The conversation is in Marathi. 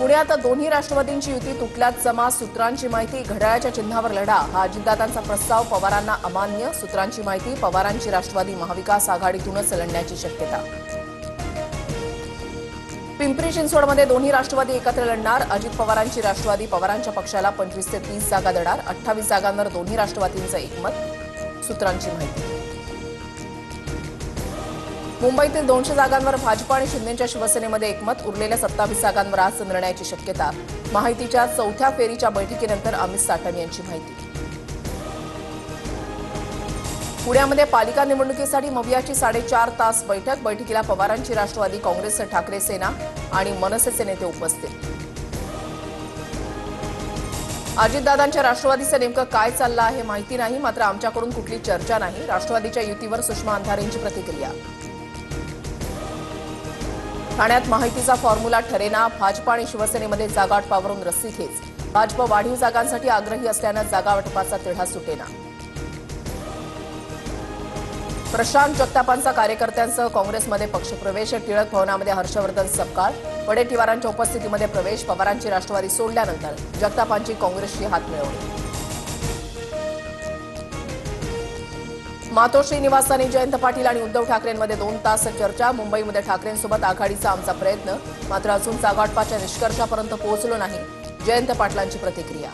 पुण्यात दोन्ही राष्ट्रवादींची युती तुटल्यात जमा, सूत्रांची माहिती. घड्याळाच्या चिन्हावर लढा हा अजितदादांचा प्रस्ताव पवारांना अमान्य. सूत्रांची माहिती. पवारांची राष्ट्रवादी महाविकास आघाडीतूनच लढण्याची शक्यता. पिंपरी चिंचवडमध्ये दोन्ही राष्ट्रवादी एकत्र लढणार. अजित पवारांची राष्ट्रवादी. पवारांच्या पक्षाला 25 ते 30 जागा देणार. 28 जागांवर दोन्ही राष्ट्रवादींचं एकमत. सूत्रांची माहिती. मुंबईतील 200 जागांवर भाजप आणि शिंदेच्या शिवसेनेमध्ये एकमत. उरलेल्या 27 जागांवर आज निर्णयाची शक्यता. माहितीच्या चौथ्या फेरीच्या बैठकीनंतर अमित साटम यांची माहिती. पुण्यामध्ये पालिका निवडणुकीसाठी मवियाची 4.5 तास बैठक. बैठकीला पवारांची राष्ट्रवादी, काँग्रेस, ठाकरे सेना आणि मनसेचे नेते उपस्थित. अजितदादांच्या राष्ट्रवादीचं नेमकं काय चाललं आहे माहिती नाही, मात्र आमच्याकडून कुठली चर्चा नाही. राष्ट्रवादीच्या युतीवर सुषमा अंधारेंची प्रतिक्रिया. ठाण्यात माहितीचा फॉर्म्युला ठरेना. भाजप आणि शिवसेनेमध्ये जागावाटपावरून रस्सीखेच. भाजप वाढीव जागांसाठी आग्रही असल्यानं जागावाटपाचा तिढा सुटेना. प्रशांत जगतापांचा कार्यकर्त्यांसह काँग्रेसमध्ये पक्षप्रवेश. टिळक भवनामध्ये हर्षवर्धन सपकाळ. वडेट्टीवारांच्या उपस्थितीमध्ये प्रवेश. पवारांची राष्ट्रवादी सोडल्यानंतर जगतापांची काँग्रेसची हातमिळवणी. मातोश्री निवासस्थानी जयंत पाटील आणि उद्धव ठाकरेंमध्ये 2 तास चर्चा. मुंबईमध्ये ठाकरेंसोबत आघाडीचा आमचा प्रयत्न, मात्र अजून जागावाटपाच्या निष्कर्षापर्यंत पोहोचलो नाही. जयंत पाटलांची प्रतिक्रिया.